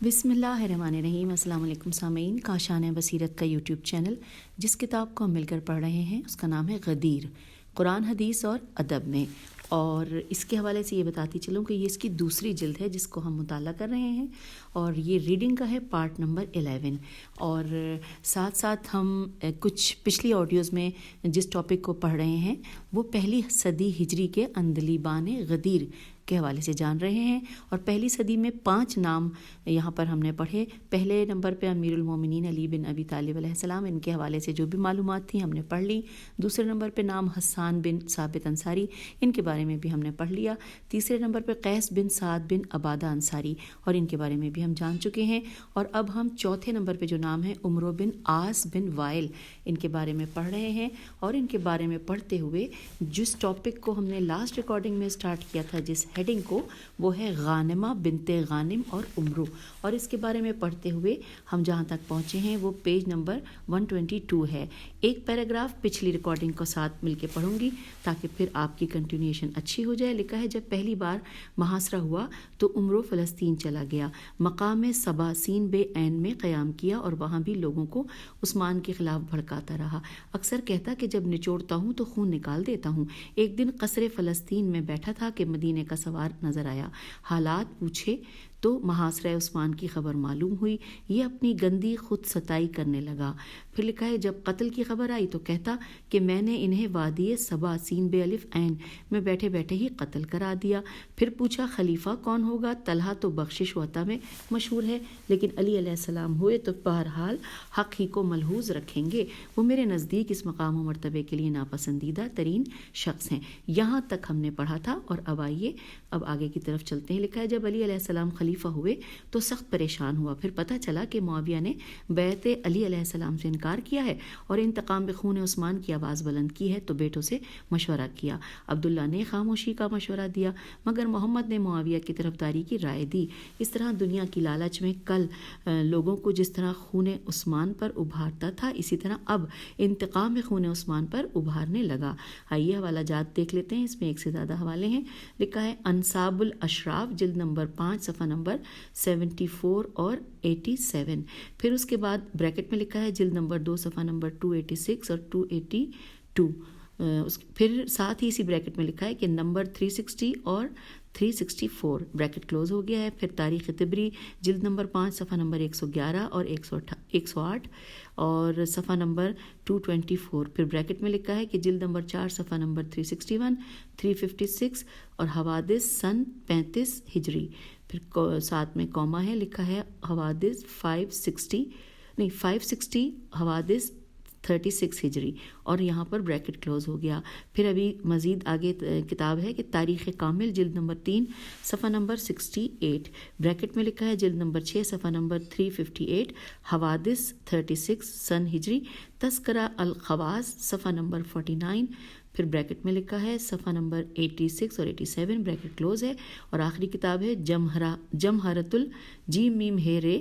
بسم اللہ الرحمن الرحیم۔ السلام علیکم سامعین، کاشان بصیرت کا یوٹیوب چینل جس کتاب کو ہم مل کر پڑھ رہے ہیں اس کا نام ہے غدیر، قرآن حدیث اور ادب میں، اور اس کے حوالے سے یہ بتاتی چلوں کہ یہ اس کی دوسری جلد ہے جس کو ہم مطالعہ کر رہے ہیں، اور یہ ریڈنگ کا ہے پارٹ نمبر 11، اور ساتھ ساتھ ہم کچھ پچھلی آڈیوز میں جس ٹاپک کو پڑھ رہے ہیں وہ پہلی صدی ہجری کے اندلیبان غدیر کے حوالے سے جان رہے ہیں، اور پہلی صدی میں 5 نام یہاں پر ہم نے پڑھے۔ پہلے نمبر پہ امیر المومنین علی بن ابی طالب علیہ السلام، ان کے حوالے سے جو بھی معلومات تھیں ہم نے پڑھ لی۔ دوسرے نمبر پہ نام حسان بن ثابت انصاری، ان کے بارے میں بھی ہم نے پڑھ لیا۔ تیسرے نمبر پہ قیس بن سعد بن عبادہ انصاری، اور ان کے بارے میں بھی ہم جان چکے ہیں۔ اور اب ہم چوتھے نمبر پہ جو نام ہے عمرو بن عاص بن وائل، ان کے بارے میں پڑھ رہے ہیں، اور ان کے بارے میں پڑھتے ہوئے جس ٹاپک کو ہم نے لاسٹ ریکارڈنگ میں سٹارٹ کیا تھا، جس ہیڈنگ کو، وہ ہے غانمہ بنت غانم اور عمرو، اور اس کے بارے میں پڑھتے ہوئے ہم جہاں تک پہنچے ہیں وہ پیج نمبر 122 ہے۔ ایک پیراگراف پچھلی ریکارڈنگ کو ساتھ مل کے پڑھوں گی تاکہ پھر آپ کی کنٹینیوشن اچھی ہو جائے۔ لکھا ہے، جب پہلی بار محاصرہ ہوا تو عمرو فلسطین چلا گیا، مقام صبا سین بے عین میں قیام کیا اور وہاں بھی لوگوں کو عثمان کے خلاف بھڑکاتا رہا۔ اکثر کہتا کہ جب نچوڑتا ہوں تو خون نکال دیتا ہوں۔ ایک دن قصر فلسطین میں بیٹھا تھا کہ مدینے کا سوار نظر آیا، حالات پوچھے تو محاصرہ عثمان کی خبر معلوم ہوئی۔ یہ اپنی گندی خود ستائی کرنے لگا۔ پھر لکھا ہے، جب قتل کی خبر آئی تو کہتا کہ میں نے انہیں وادی صبا سین بے الف عین میں بیٹھے بیٹھے ہی قتل کرا دیا۔ پھر پوچھا خلیفہ کون ہوگا؟ طلحہ تو بخشش و عطا میں مشہور ہے، لیکن علی علیہ السلام ہوئے تو بہرحال حق ہی کو ملحوظ رکھیں گے۔ وہ میرے نزدیک اس مقام و مرتبے کے لیے ناپسندیدہ ترین شخص ہیں۔ یہاں تک ہم نے پڑھا تھا، اور اب آئیے اب آگے کی طرف چلتے ہیں۔ لکھا ہے، جب علی علیہ السلام خلیفہ ہوئے تو سخت پریشان ہوا۔ پھر پتہ چلا کہ معاویہ نے بیعت علی علیہ السلام سے انکار کیا ہے اور انتقام بخون عثمان کی آواز بلند کی ہے، تو بیٹوں سے مشورہ کیا۔ عبداللہ نے خاموشی کا مشورہ دیا، مگر محمد نے معاویہ کی طرفداری کی رائے دی۔ اس طرح دنیا کی لالچ میں کل لوگوں کو جس طرح خون عثمان پر ابھارتا تھا، اسی طرح اب انتقام خون عثمان پر ابھارنے لگا۔ آئیے حوالہ جات دیکھ لیتے ہیں، اس میں ایک سے زیادہ حوالے ہیں۔ لکھا ہے، انصاب الاشراف جلد نمبر 5 صفحہ نمبر 74 اور 87۔ پھر اس کے بعد بریکٹ میں لکھا ہے جلد نمبر 2 صفحہ نمبر 286 اور 282۔ پھر ساتھ ہی اسی بریکٹ میں لکھا ہے کہ نمبر 360 اور 364 بریکٹ کلوز ہو گیا ہے۔ پھر تاریخ طبری جلد نمبر 5 صفحہ نمبر 111 اور 108 اور صفحہ نمبر 224۔ پھر بریکٹ میں لکھا ہے کہ جلد نمبر 4 صفحہ نمبر 361، 356 اور حوادث سن 35 ہجری۔ پھر ساتھ میں کوما ہے، لکھا ہے حوادث 560 حوادث 36 ہجری، اور یہاں پر بریکٹ کلوز ہو گیا۔ پھر ابھی مزید آگے کتاب ہے کہ تاریخ کامل جلد نمبر 3 صفحہ نمبر 68، بریکٹ میں لکھا ہے جلد نمبر 6 صفحہ نمبر 358 حوادث 36 سن ہجری۔ تذکرہ الخواص صفحہ نمبر 49، پھر بریکٹ میں لکھا ہے صفحہ نمبر 86 اور 87 بریکٹ کلوز ہے۔ اور آخری کتاب ہے جمہرۃ الجیم میم ہے رے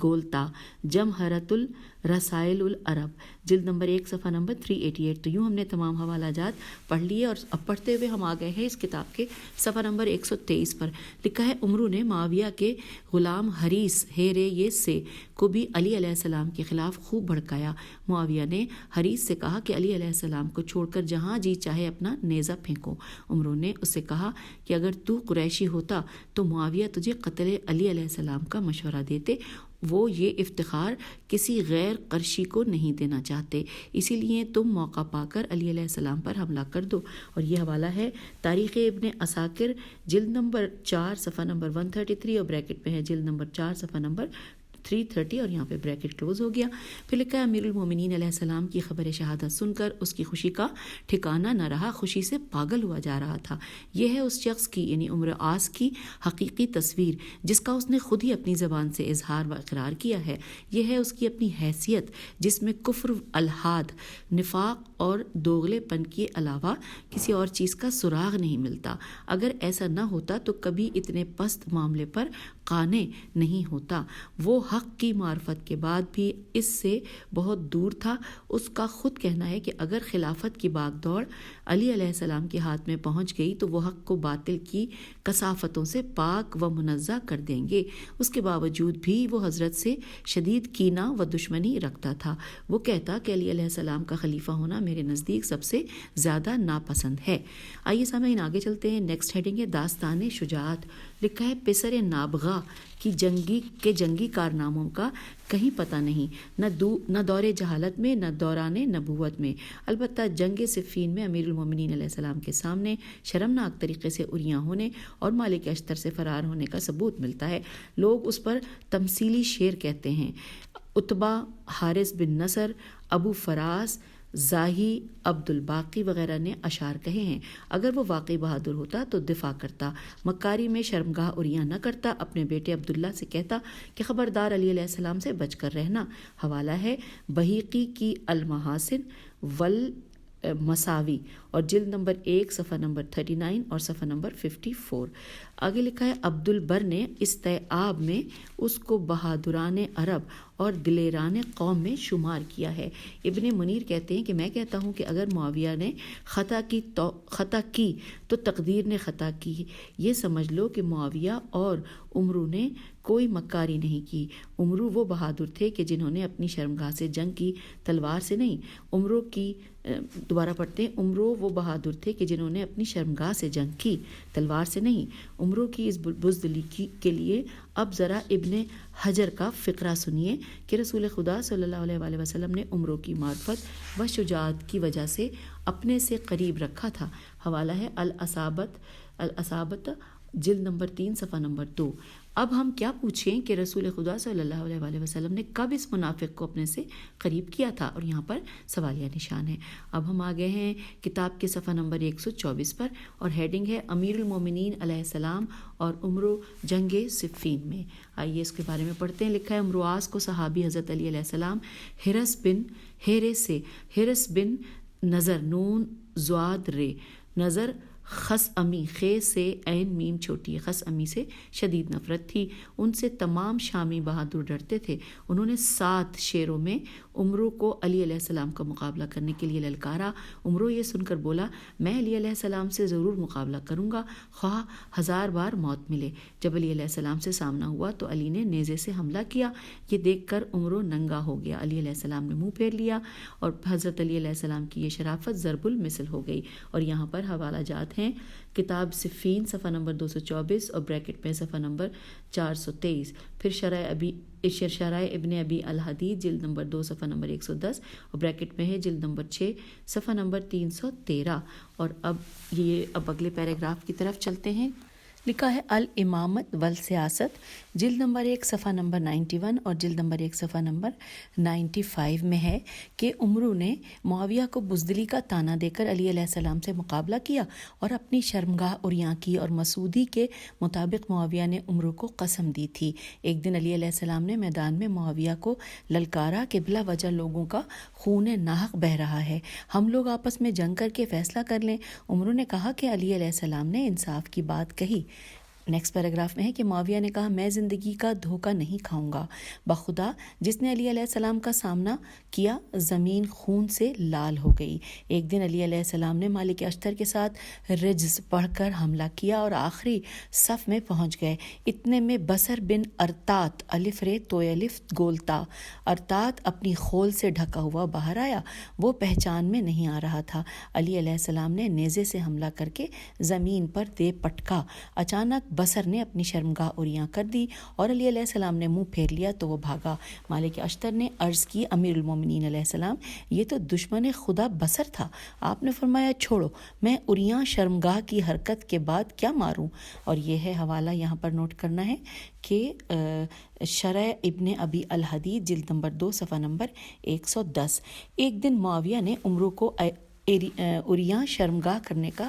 گولتا جمہرۃ الرسائل العرب جلد نمبر 1 صفحہ نمبر 388۔ تو یوں ہم نے تمام حوالہ جات پڑھ لیے، اور اب پڑھتے ہوئے ہم آ گئے ہیں اس کتاب کے صفحہ نمبر 123 پر۔ لکھا ہے، عمرو نے معاویہ کے غلام حریث ہے سے کو بھی علی علیہ السلام کے خلاف خوب بھڑکایا۔ معاویہ نے حریث سے کہا کہ علی علیہ السلام کو چھوڑ کر جہاں جی چاہے اپنا نیزہ پھینکو۔ عمرو نے اس سے کہا کہ اگر تو قریشی ہوتا تو معاویہ تجھے قتل علی علیہ السلام کا مشورہ دیتے، وہ یہ افتخار کسی غیر قرشی کو نہیں دینا چاہتے، اسی لیے تم موقع پا کر علی علیہ السلام پر حملہ کر دو۔ اور یہ حوالہ ہے تاریخ ابن عساکر جلد نمبر 4 صفحہ نمبر 133 اور بریکٹ میں ہے جلد نمبر 4 صفحہ نمبر 330 اور یہاں پہ بریکٹ کلوز ہو گیا۔ پھر لکھا ہے، امیر المومنین علیہ السلام کی خبر شہادت سن کر اس کی خوشی کا ٹھکانہ نہ رہا، خوشی سے پاگل ہوا جا رہا تھا۔ یہ ہے اس شخص کی یعنی عمرو عاص کی حقیقی تصویر جس کا اس نے خود ہی اپنی زبان سے اظہار و اقرار کیا ہے۔ یہ ہے اس کی اپنی حیثیت جس میں کفر، الحاد، نفاق اور دوغلے پن کے علاوہ کسی اور چیز کا سراغ نہیں ملتا۔ اگر ایسا نہ ہوتا تو کبھی اتنے پست معاملے پر قانع نہیں ہوتا۔ وہ حق کی معرفت کے بعد بھی اس سے بہت دور تھا۔ اس کا خود کہنا ہے کہ اگر خلافت کی باغ دوڑ علی علیہ السلام کے ہاتھ میں پہنچ گئی تو وہ حق کو باطل کی کثافتوں سے پاک و منزہ کر دیں گے۔ اس کے باوجود بھی وہ حضرت سے شدید کینہ و دشمنی رکھتا تھا۔ وہ کہتا کہ علی علیہ السلام کا خلیفہ ہونا میرے نزدیک سب سے زیادہ ناپسند ہے۔ آئیے سامعین آگے چلتے ہیں۔ نیکسٹ ہیڈنگ ہے داستان شجاعت۔ لکھا ہے پسر نابغہ کی جنگی کارناموں کا کہیں پتہ نہیں، نہ دور جہالت میں نہ دوران نبوت میں۔ البتہ جنگ صفین میں امیر المومنین علیہ السلام کے سامنے شرمناک طریقے سے عریاں ہونے اور مالک اشتر سے فرار ہونے کا ثبوت ملتا ہے۔ لوگ اس پر تمثیلی شعر کہتے ہیں۔ عتبہ، حارث بن نصر، ابو فراس، زاہی، عبد الباقی وغیرہ نے اشعار کہے ہیں۔ اگر وہ واقعی بہادر ہوتا تو دفاع کرتا، مکاری میں شرمگاہ عریاں نہ کرتا، اپنے بیٹے عبداللہ سے کہتا کہ خبردار علی علیہ السلام سے بچ کر رہنا۔ حوالہ ہے بہیقی کی المحاسن والمساوی اور جلد نمبر 1 صفحہ نمبر 39 اور صفحہ نمبر 54۔ آگے لکھا ہے عبد البر نے استیعاب میں اس کو بہادران عرب اور دلیران قوم میں شمار کیا ہے۔ ابن منیر کہتے ہیں کہ میں کہتا ہوں کہ اگر معاویہ نے خطا کی تو تقدیر نے خطا کی۔ یہ سمجھ لو کہ معاویہ اور عمرو نے کوئی مکاری نہیں کی۔ عمرو وہ بہادر تھے کہ جنہوں نے اپنی شرمگاہ سے جنگ کی، تلوار سے نہیں۔ عمرو وہ بہادر تھے کہ جنہوں نے اپنی شرمگاہ سے جنگ کی، تلوار سے نہیں۔ عمرو کی اس بزدلی کے لیے اب ذرا ابن حجر کا فقرہ سنیے کہ رسول خدا صلی اللہ علیہ وآلہ وسلم نے عمرو کی معرفت و شجاعت کی وجہ سے اپنے سے قریب رکھا تھا۔ حوالہ ہے الاصابت جلد نمبر 3 صفحہ نمبر 2۔ اب ہم کیا پوچھیں کہ رسول خدا صلی اللہ علیہ وآلہ وسلم نے کب اس منافق کو اپنے سے قریب کیا تھا، اور یہاں پر سوالیہ نشان ہے۔ اب ہم آگئے ہیں کتاب کے صفحہ نمبر 124 پر، اور ہیڈنگ ہے امیر المومنین علیہ السلام اور عمرو جنگ صفین میں۔ آئیے اس کے بارے میں پڑھتے ہیں۔ لکھا ہے امرواس کو صحابی حضرت علی علیہ السلام حرس بن نظر نون زواد رے نظر خس امی خے سے عین میم چھوٹی خس امی سے شدید نفرت تھی۔ ان سے تمام شامی بہادر ڈرتے تھے۔ انہوں نے 7 شعروں میں عمرو کو علی علیہ السلام کا مقابلہ کرنے کے لیے للکارا۔ عمرو یہ سن کر بولا میں علی علیہ السلام سے ضرور مقابلہ کروں گا، خواہ 1000 بار موت ملے۔ جب علی علیہ السلام سے سامنا ہوا تو علی نے نیزے سے حملہ کیا۔ یہ دیکھ کر عمرو ننگا ہو گیا۔ علی علیہ السلام نے منہ پھیر لیا اور حضرت علی علیہ السلام کی یہ شرافت ضرب المثل ہو گئی۔ اور یہاں پر حوالہ جات ہیں کتاب صفین صفحہ نمبر 224 اور بریکٹ میں صفحہ نمبر 423، پھر شرح ابن ابی الحدید جلد نمبر 2 صفحہ نمبر 110 اور بریکٹ میں ہے جلد نمبر 6 صفحہ نمبر 313۔ اور اب اگلے پیراگراف کی طرف چلتے ہیں۔ لکھا ہے الامامت والسیاست جلد نمبر 1 صفحہ نمبر 91 اور جلد نمبر 1 صفحہ نمبر 95 میں ہے کہ عمرو نے معاویہ کو بزدلی کا طعنہ دے کر علی علیہ السلام سے مقابلہ کیا اور اپنی شرمگاہ عریاں کی، اور مسعودی کے مطابق معاویہ نے عمرو کو قسم دی تھی۔ ایک دن علی علیہ السلام نے میدان میں معاویہ کو للکارا کہ بلا وجہ لوگوں کا خون ناحق بہہ رہا ہے، ہم لوگ آپس میں جنگ کر کے فیصلہ کر لیں۔ عمرو نے کہا کہ علی علیہ السلام نے انصاف کی بات کہی۔ نیکسٹ پیراگراف میں ہے کہ معاویہ نے کہا میں زندگی کا دھوکہ نہیں کھاؤں گا، بخدا جس نے علی علیہ السلام کا سامنا کیا زمین خون سے لال ہو گئی۔ ایک دن علی علیہ السلام نے مالک اشتر کے ساتھ رجز پڑھ کر حملہ کیا اور آخری صف میں پہنچ گئے۔ اتنے میں بصر بن ارتات الف رے تو الف گولتا ارتات اپنی خول سے ڈھکا ہوا باہر آیا۔ وہ پہچان میں نہیں آ رہا تھا۔ علی علیہ السلام نے نیزے سے حملہ کر کے زمین پر دے پٹکا۔ اچانک بصر نے اپنی شرمگاہ عریاں کر دی اور علی علیہ السلام نے منہ پھیر لیا تو وہ بھاگا۔ مالک اشتر نے عرض کی امیر المومنین علیہ السلام یہ تو دشمن خدا بصر تھا۔ آپ نے فرمایا چھوڑو، میں عریاں شرمگاہ کی حرکت کے بعد کیا ماروں؟ اور یہ ہے حوالہ یہاں پر نوٹ کرنا ہے کہ شرح ابن ابی الحدید جلد نمبر 2 صفحہ نمبر 110۔ ایک دن معاویہ نے عمرو کو عریاں شرمگاہ کرنے کا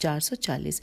440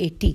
80।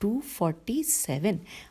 247।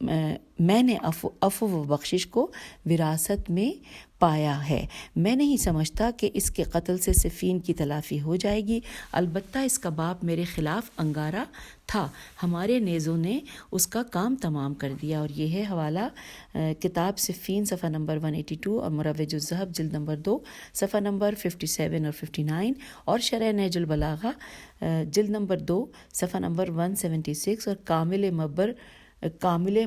میں نے عفو و بخشش کو وراثت میں پایا ہے۔ میں نہیں سمجھتا کہ اس کے قتل سے صفین کی تلافی ہو جائے گی، البتہ اس کا باپ میرے خلاف انگارہ تھا، ہمارے نیزوں نے اس کا کام تمام کر دیا۔ اور یہ ہے حوالہ کتاب صفین صفحہ نمبر 182 اور مروج الذہب جلد نمبر 2 صفحہ نمبر 57 اور 59 اور شرح نہج البلاغہ جلد نمبر 2 صفحہ نمبر 176 اور کامل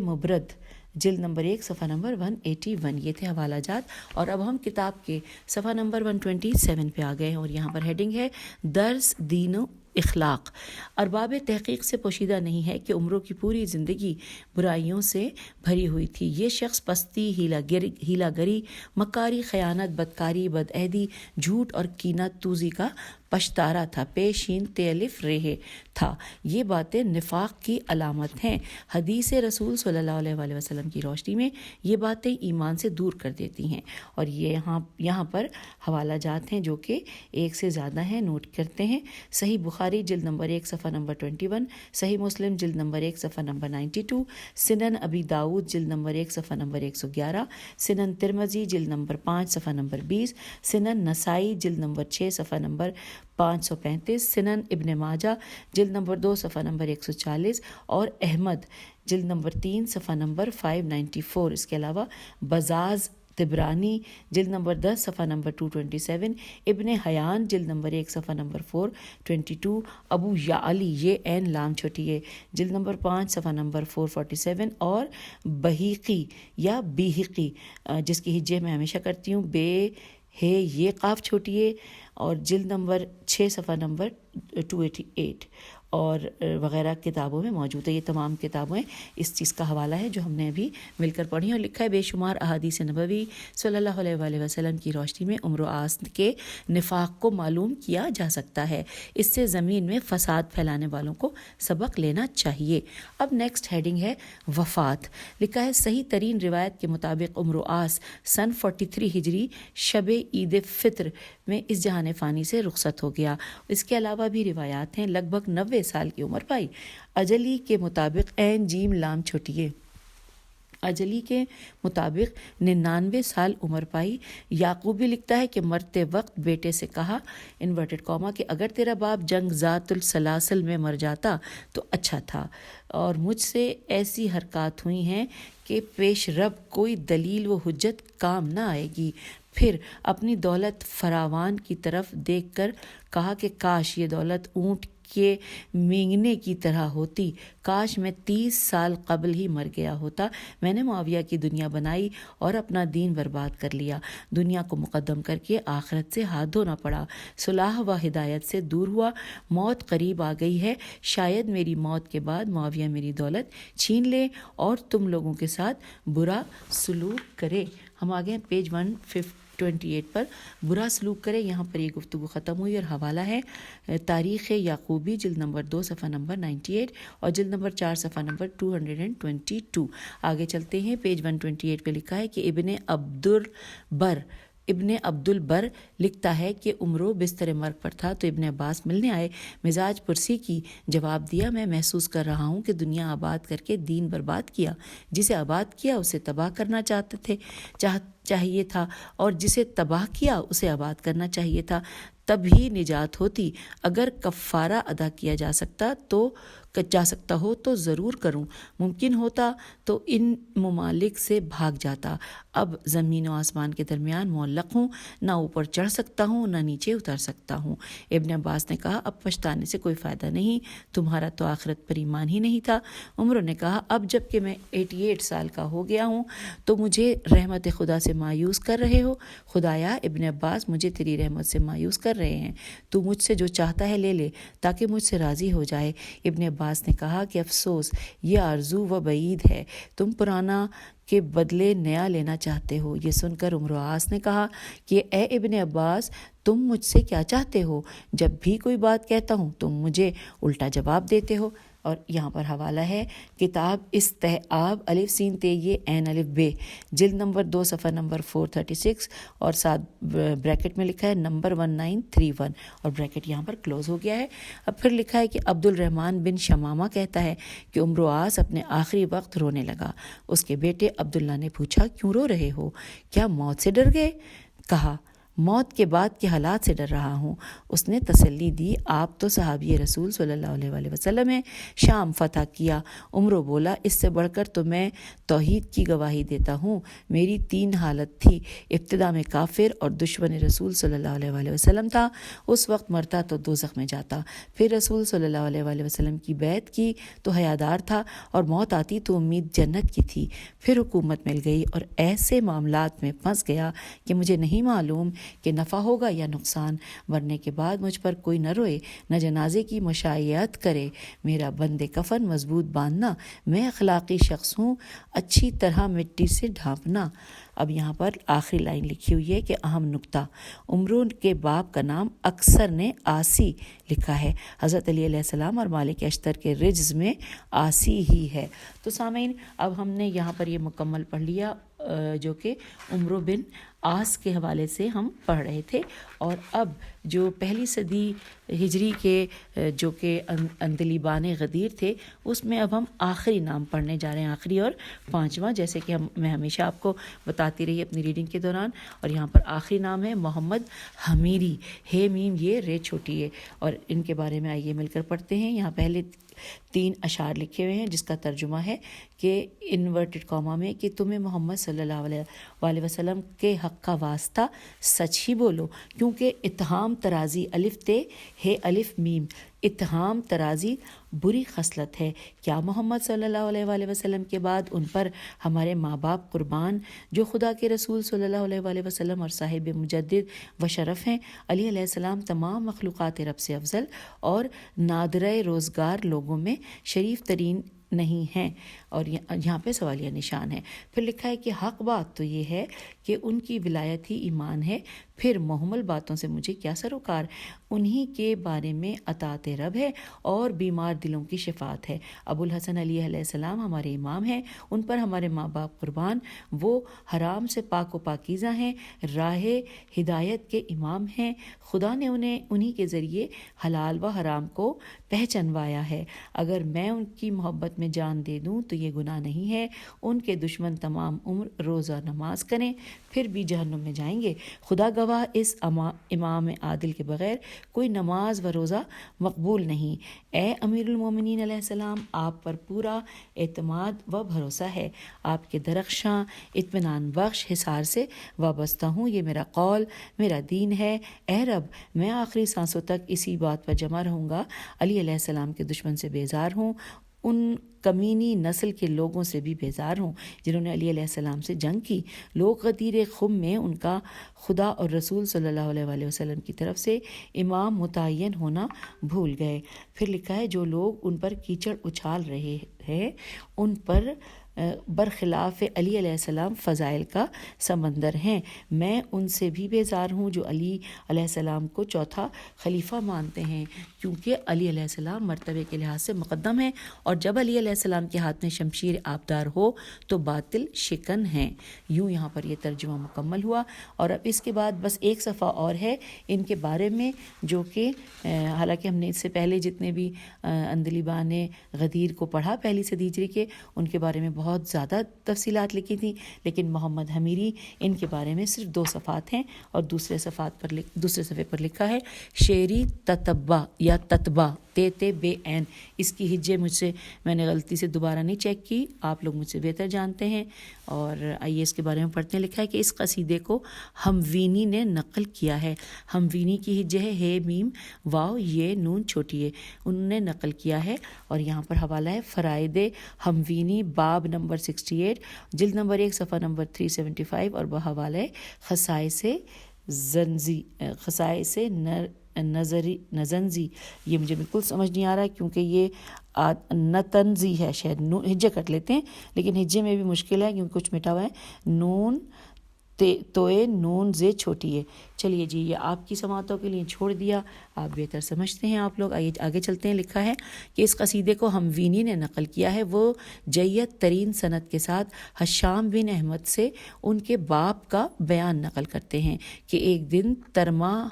مبرد جلد نمبر 1 صفحہ نمبر 181۔ یہ تھے حوالہ جات، اور اب ہم کتاب کے صفحہ نمبر 127 پہ آ گئے ہیں، اور یہاں پر ہیڈنگ ہے درس دین و اخلاق۔ ارباب تحقیق سے پوشیدہ نہیں ہے کہ عمروں کی پوری زندگی برائیوں سے بھری ہوئی تھی۔ یہ شخص پستی، ہیلا گری، مکاری، خیانت، بدکاری، بدعہدی، جھوٹ اور کینہ توزی کا پشتارا تھا، پیشین تیلف رہے تھا۔ یہ باتیں نفاق کی علامت ہیں۔ حدیث رسول صلی اللہ علیہ وسلم کی روشنی میں یہ باتیں ایمان سے دور کر دیتی ہیں۔ اور یہاں پر حوالہ جات ہیں جو کہ ایک سے زیادہ ہیں، نوٹ کرتے ہیں۔ صحیح بخاری جلد نمبر 1 صفحہ نمبر 21، صحیح مسلم جلد نمبر 1 صفحہ نمبر 92، سنن ابی داؤد جلد نمبر 1 صفحہ نمبر 111، سنن ترمذی جلد نمبر 5 صفحہ نمبر 20، سنن نسائی جلد نمبر 6 صفحہ نمبر 535، سنن ابن ماجہ جلد نمبر 2 صفحہ نمبر 140 اور احمد جلد نمبر 3 صفحہ نمبر 594۔ اس کے علاوہ بزاز طبرانی جلد نمبر 10 صفحہ نمبر 227، ابن حیان جلد نمبر 1 صفحہ نمبر 422، ابو یعلی یہ عین لام چھوٹی ہے جلد نمبر 5 صفحہ نمبر 447، اور بہیقی یا بیہقی جس کی ہجے میں ہمیشہ کرتی ہوں، بے ہے یہ قاف چھوٹی ہے، اور جلد نمبر 6 صفحہ نمبر 288 اور وغیرہ کتابوں میں موجود ہے۔ یہ تمام کتابیں اس چیز کا حوالہ ہے جو ہم نے ابھی مل کر پڑھی، اور لکھا ہے بے شمار احادیث نبوی صلی اللہ علیہ وآلہ وسلم کی روشنی میں عمر و آس کے نفاق کو معلوم کیا جا سکتا ہے۔ اس سے زمین میں فساد پھیلانے والوں کو سبق لینا چاہیے۔ اب نیکسٹ ہیڈنگ ہے وفات۔ لکھا ہے صحیح ترین روایت کے مطابق عمر و آس سن 43 ہجری شب عید فطر میں اس جہان فانی سے رخصت ہو گیا۔ اس کے علاوہ بھی روایات ہیں، لگ بھگ 90 سال کی عمر پائی۔ اجلی کے مطابق عین جیم لام چھوٹی ہے، اجلی کے مطابق 99 سال عمر پائی۔ یعقوبی لکھتا ہے کہ مرتے وقت بیٹے سے کہا انورٹڈ کاما کہ اگر تیرا باپ جنگ ذات السلاسل میں مر جاتا تو اچھا تھا، اور مجھ سے ایسی حرکات ہوئی ہیں کہ پیش رب کوئی دلیل و حجت کام نہ آئے گی۔ پھر اپنی دولت فراوان کی طرف دیکھ کر کہا کہ کاش یہ دولت اونٹ کے مینگنے کی طرح ہوتی، کاش میں 30 سال قبل ہی مر گیا ہوتا۔ میں نے معاویہ کی دنیا بنائی اور اپنا دین برباد کر لیا، دنیا کو مقدم کر کے آخرت سے ہاتھ دھونا پڑا، صلاح و ہدایت سے دور ہوا، موت قریب آ گئی ہے، شاید میری موت کے بعد معاویہ میری دولت چھین لے اور تم لوگوں کے ساتھ برا سلوک کرے۔ ہم آگے پیج 128 پر برا سلوک کرے، یہاں پر یہ گفتگو ختم ہوئی، اور حوالہ ہے تاریخ یعقوبی جلد نمبر 2 صفحہ نمبر 98 اور جلد نمبر 4 صفحہ نمبر 222۔ آگے چلتے ہیں، پیج 128 پہ لکھا ہے کہ ابن عبد البر لکھتا ہے کہ عمرو بستر مرگ پر تھا تو ابن عباس ملنے آئے، مزاج پرسی کی، جواب دیا میں محسوس کر رہا ہوں کہ دنیا آباد کر کے دین برباد کیا، جسے آباد کیا اسے تباہ کرنا چاہیے تھا، اور جسے تباہ کیا اسے آباد کرنا چاہیے تھا، تب ہی نجات ہوتی۔ اگر کفارہ ادا کیا جا سکتا ہو تو ضرور کروں، ممکن ہوتا تو ان ممالک سے بھاگ جاتا۔ اب زمین و آسمان کے درمیان معلق ہوں، نہ اوپر چڑھ سکتا ہوں نہ نیچے اتر سکتا ہوں۔ ابن عباس نے کہا اب پچھتانے سے کوئی فائدہ نہیں، تمہارا تو آخرت پر ایمان ہی نہیں تھا۔ عمر نے کہا اب جب کہ میں 88 سال کا ہو گیا ہوں تو مجھے رحمت خدا سے مایوس کر رہے ہو؟ خدایا ابن عباس مجھے تیری رحمت سے مایوس کر رہے ہیں، تو مجھ سے جو چاہتا ہے لے لے تاکہ مجھ سے راضی ہو جائے۔ ابن عباس نے کہا کہ افسوس، یہ آرزو و بعید ہے، تم پرانا کے بدلے نیا لینا چاہتے ہو۔ یہ سن کر عمر عاص نے کہا کہ اے ابن عباس تم مجھ سے کیا چاہتے ہو؟ جب بھی کوئی بات کہتا ہوں تم مجھے الٹا جواب دیتے ہو۔ اور یہاں پر حوالہ ہے کتاب استحآب الف سین تے یہ عین الف بے، جلد نمبر 2 صفحہ نمبر 436 اور ساتھ بریکٹ میں لکھا ہے نمبر 1931 اور بریکٹ یہاں پر کلوز ہو گیا ہے۔ اب پھر لکھا ہے کہ عبد الرحمن بن شمامہ کہتا ہے کہ عمرو عاص اپنے آخری وقت رونے لگا۔ اس کے بیٹے عبداللہ نے پوچھا کیوں رو رہے ہو؟ کیا موت سے ڈر گئے؟ کہا موت کے بعد کے حالات سے ڈر رہا ہوں۔ اس نے تسلی دی آپ تو صحابی رسول صلی اللہ علیہ وآلہ وسلم ہیں، شام فتح کیا۔ عمرو بولا اس سے بڑھ کر تو میں توحید کی گواہی دیتا ہوں۔ میری 3 حالت تھی، ابتدا میں کافر اور دشمن رسول صلی اللہ علیہ وآلہ وسلم تھا، اس وقت مرتا تو دوزخ میں جاتا، پھر رسول صلی اللہ علیہ وآلہ وسلم کی بیعت کی تو حیادار تھا اور موت آتی تو امید جنت کی تھی، پھر حکومت مل گئی اور ایسے معاملات میں پھنس گیا کہ مجھے نہیں معلوم کہ نفع ہوگا یا نقصان۔ مرنے کے بعد مجھ پر کوئی نہ روئے، نہ جنازے کی مشائعت کرے، میرا بند کفن مضبوط باندھنا، میں اخلاقی شخص ہوں، اچھی طرح مٹی سے ڈھانپنا۔ اب یہاں پر آخری لائن لکھی ہوئی ہے کہ اہم نکتہ، عمرو کے باپ کا نام اکثر نے آسی لکھا ہے، حضرت علی علیہ السلام اور مالک اشتر کے رجز میں آسی ہی ہے۔ تو سامعین اب ہم نے یہاں پر یہ مکمل پڑھ لیا جو کہ عمرو بن عاص کے حوالے سے ہم پڑھ رہے تھے، اور اب جو پہلی صدی ہجری کے جو کہ عندلیبان غدیر تھے اس میں اب ہم آخری نام پڑھنے جا رہے ہیں، آخری اور 5واں، جیسے کہ میں ہمیشہ آپ کو بتاتی رہی اپنی ریڈنگ کے دوران۔ اور یہاں پر آخری نام ہے محمد حمیری، ہے میم یہ رے چھوٹی ہے، اور ان کے بارے میں آئیے مل کر پڑھتے ہیں۔ یہاں پہلے 3 اشعار لکھے ہوئے ہیں جس کا ترجمہ ہے کہ انورٹڈ کاما میں کہ تمہیں محمد صلی اللہ علیہ وسلم کے حق کا واسطہ سچ ہی بولو، کیونکہ اتہام ترازی الف تے ہے الف میم، اتہام ترازی بری خصلت ہے۔ کیا محمد صلی اللہ علیہ وآلہ وسلم کے بعد ان پر ہمارے ماں باپ قربان جو خدا کے رسول صلی اللہ علیہ وآلہ وسلم اور صاحب مجدد و شرف ہیں؟ علی علیہ السلام تمام مخلوقات رب سے افضل اور نادرہ روزگار لوگوں میں شریف ترین نہیں ہیں، اور یہاں پہ سوالیہ نشان ہے۔ پھر لکھا ہے کہ حق بات تو یہ ہے کہ ان کی ولایت ہی ایمان ہے، پھر محمل باتوں سے مجھے کیا سروکار، انہی کے بارے میں اطاعت رب ہے اور بیمار دلوں کی شفاعت ہے۔ ابو الحسن علی علیہ السلام ہمارے امام ہیں، ان پر ہمارے ماں باپ قربان، وہ حرام سے پاک و پاکیزہ ہیں، راہ ہدایت کے امام ہیں، خدا نے انہیں انہی کے ذریعے حلال و حرام کو پہچنوایا ہے۔ اگر میں ان کی محبت میں جان دے دوں تو یہ گناہ نہیں ہے۔ ان کے دشمن تمام عمر روزہ نماز کریں پھر بھی جہنم میں جائیں گے۔ خدا گواہ اس امام عادل کے بغیر کوئی نماز و روزہ مقبول نہیں۔ اے امیر المومنین علیہ السلام، آپ پر پورا اعتماد و بھروسہ ہے، آپ کے درخشاں اطمینان بخش حصار سے وابستہ ہوں، یہ میرا قول میرا دین ہے۔ اے رب، میں آخری سانسوں تک اسی بات پر جمع رہوں گا، علی علیہ السلام کے دشمن سے بیزار ہوں، ان کمینی نسل کے لوگوں سے بھی بیزار ہوں جنہوں نے علی علیہ السلام سے جنگ کی۔ لوگ غدیر خم میں ان کا خدا اور رسول صلی اللہ علیہ وآلہ وسلم کی طرف سے امام متعین ہونا بھول گئے۔ پھر لکھا ہے جو لوگ ان پر کیچڑ اچھال رہے ہیں ان پر برخلاف علی علیہ السلام فضائل کا سمندر ہیں۔ میں ان سے بھی بیزار ہوں جو علی علیہ السلام کو چوتھا خلیفہ مانتے ہیں، کیونکہ علی علیہ السلام مرتبے کے لحاظ سے مقدم ہیں، اور جب علی علیہ السلام کے ہاتھ میں شمشیر آبدار ہو تو باطل شکن ہیں۔ یوں یہاں پر یہ ترجمہ مکمل ہوا، اور اب اس کے بعد بس ایک صفحہ اور ہے ان کے بارے میں، جو کہ حالانکہ ہم نے اس سے پہلے جتنے بھی عندلیبان غدیر کو پڑھا پہلی صدی ہجری کے، ان کے بارے میں بہت زیادہ تفصیلات لکھی تھیں، لیکن محمد حمیری ان کے بارے میں صرف 2 صفحات ہیں، اور دوسرے صفحے پر لکھا ہے شعری تتبع یا تتبع تے بے عین، اس کی ہجے میں نے غلطی سے دوبارہ نہیں چیک کی، آپ لوگ مجھ سے بہتر جانتے ہیں، اور آئیے اس کے بارے میں پڑھتے ہیں۔ لکھا ہے کہ اس قصیدے کو ہموینی نے نقل کیا ہے، ہموینی کی ہجے ہے میم واو یہ نون چھوٹی ہے، انہوں نے نقل کیا ہے، اور یہاں پر حوالہ ہے فرائد ہموینی باب نمبر 68 جلد نمبر 1 صفحہ نمبر 375، اور بحوالہ خصائص نزنزی۔ یہ مجھے بالکل سمجھ نہیں آ رہا ہے کیونکہ یہ نتنزی ہے، شاید ہجے کٹ لیتے ہیں، لیکن ہجے میں بھی مشکل ہے کیونکہ کچھ مٹا ہوا ہے، نون توئے نون زے چھوٹی ہے۔ چلیے جی، یہ آپ کی سماعتوں کے لیے چھوڑ دیا، آپ بہتر سمجھتے ہیں آپ لوگ۔ آگے چلتے ہیں۔ لکھا ہے کہ اس قصیدے کو ہموینی نے نقل کیا ہے، وہ جید ترین سند کے ساتھ حشام بن احمد سے ان کے باپ کا بیان نقل کرتے ہیں کہ ایک دن ترماہ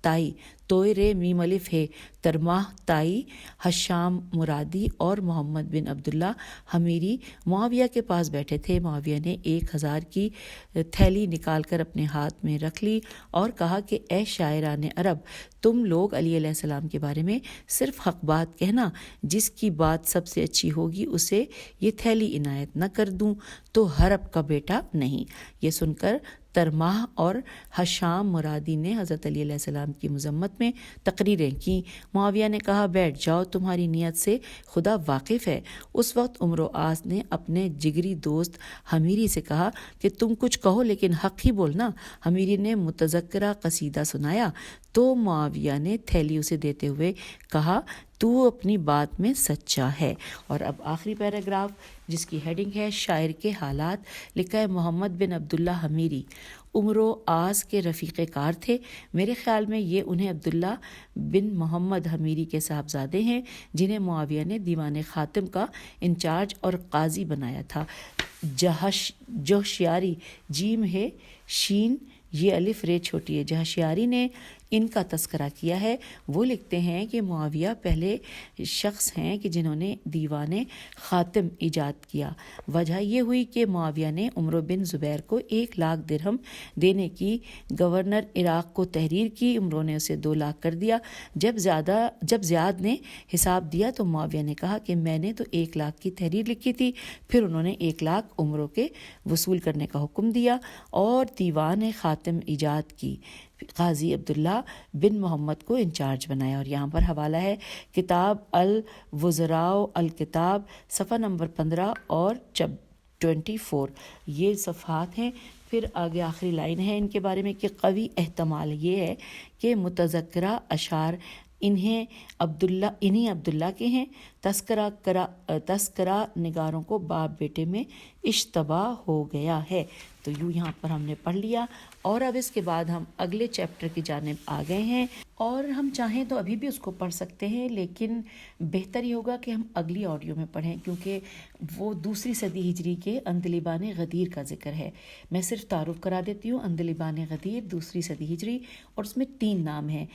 تائی، توئے رے میم الف ہے، ترماہ تائی، حشام مرادی اور محمد بن عبداللہ حمیری معاویہ کے پاس بیٹھے تھے۔ معاویہ نے 1000 کی تھیلی نکال کر اپنے ہاتھ میں رکھ لی اور کہا کہ اے شاعران عرب، تم لوگ علی علیہ السلام کے بارے میں صرف حق بات کہنا، جس کی بات سب سے اچھی ہوگی اسے یہ تھیلی عنایت نہ کر دوں تو حرب کا بیٹا نہیں۔ یہ سن کر ترماہ اور حشام مرادی نے حضرت علی علیہ السلام کی مذمت میں تقریریں کیں۔ معاویہ نے کہا بیٹھ جاؤ، تمہاری نیت سے خدا واقف ہے۔ اس وقت عمرو عاص نے اپنے جگری دوست حمیری سے کہا کہ تم کچھ کہو لیکن حق ہی بولنا۔ حمیری نے متذکرہ قصیدہ سنایا تو معاویہ نے تھیلی اسے دیتے ہوئے کہا تو اپنی بات میں سچا ہے۔ اور اب آخری پیراگراف جس کی ہیڈنگ ہے شاعر کے حالات، لکھا ہے محمد بن عبداللہ حمیری عمرو عاص کے رفیق کار تھے۔ میرے خیال میں یہ انہیں عبداللہ بن محمد حمیری کے صاحبزادے ہیں جنہیں معاویہ نے دیوان خاتم کا انچارج اور قاضی بنایا تھا۔ جوشیاری جیم ہے، شین یہ الف رے چھوٹی ہے۔ جہشیاری نے ان کا تذکرہ کیا ہے۔ وہ لکھتے ہیں کہ معاویہ پہلے شخص ہیں کہ جنہوں نے دیوان خاتم ایجاد کیا۔ وجہ یہ ہوئی کہ معاویہ نے عمرو بن زبیر کو 1,00,000 درہم دینے کی گورنر عراق کو تحریر کی۔ عمرو نے اسے 2,00,000 کر دیا۔ جب زیاد نے حساب دیا تو معاویہ نے کہا کہ میں نے تو 1,00,000 کی تحریر لکھی تھی۔ پھر انہوں نے 1,00,000 عمرو کے وصول کرنے کا حکم دیا اور دیوان خاتم ایجاد کی۔ قاضی عبداللہ بن محمد کو انچارج بنایا۔ اور یہاں پر حوالہ ہے کتاب الوزراء الکتاب، صفحہ نمبر 15 اور 24، یہ صفحات ہیں۔ پھر آگے آخری لائن ہے ان کے بارے میں کہ قوی احتمال یہ ہے کہ متذکرہ اشعار انہیں عبداللہ کے ہیں۔ تذکرہ نگاروں کو باپ بیٹے میں اشتباہ ہو گیا ہے۔ تو یوں یہاں پر ہم نے پڑھ لیا اور اب اس کے بعد ہم اگلے چیپٹر کی جانب آ گئے ہیں، اور ہم چاہیں تو ابھی بھی اس کو پڑھ سکتے ہیں، لیکن بہتر یہ ہوگا کہ ہم اگلی آڈیو میں پڑھیں کیونکہ وہ 2 صدی ہجری کے عندلیبان غدیر کا ذکر ہے۔ میں صرف تعارف کرا دیتی ہوں۔ عندلیبان غدیر 2 صدی ہجری، اور اس میں 3 نام ہیں۔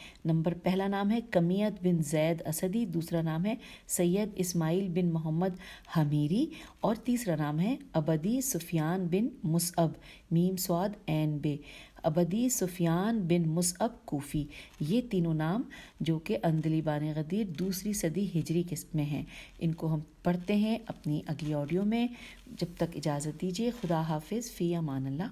پہلا نام ہے کمیت بن زید اسدی، دوسرا نام ہے سید اسماعیل بن محمد حمیری، اور تیسرا نام ہے عبدی سفیان بن مصعب، میم صاد عین بے، عبدی سفیان بن مصعب کوفی۔ یہ تینوں نام جو کہ عندلیبان غدیر 2 صدی ہجری میں ہیں، ان کو ہم پڑھتے ہیں اپنی اگلی آڈیو میں۔ جب تک اجازت دیجیے، خدا حافظ، فی امان اللہ۔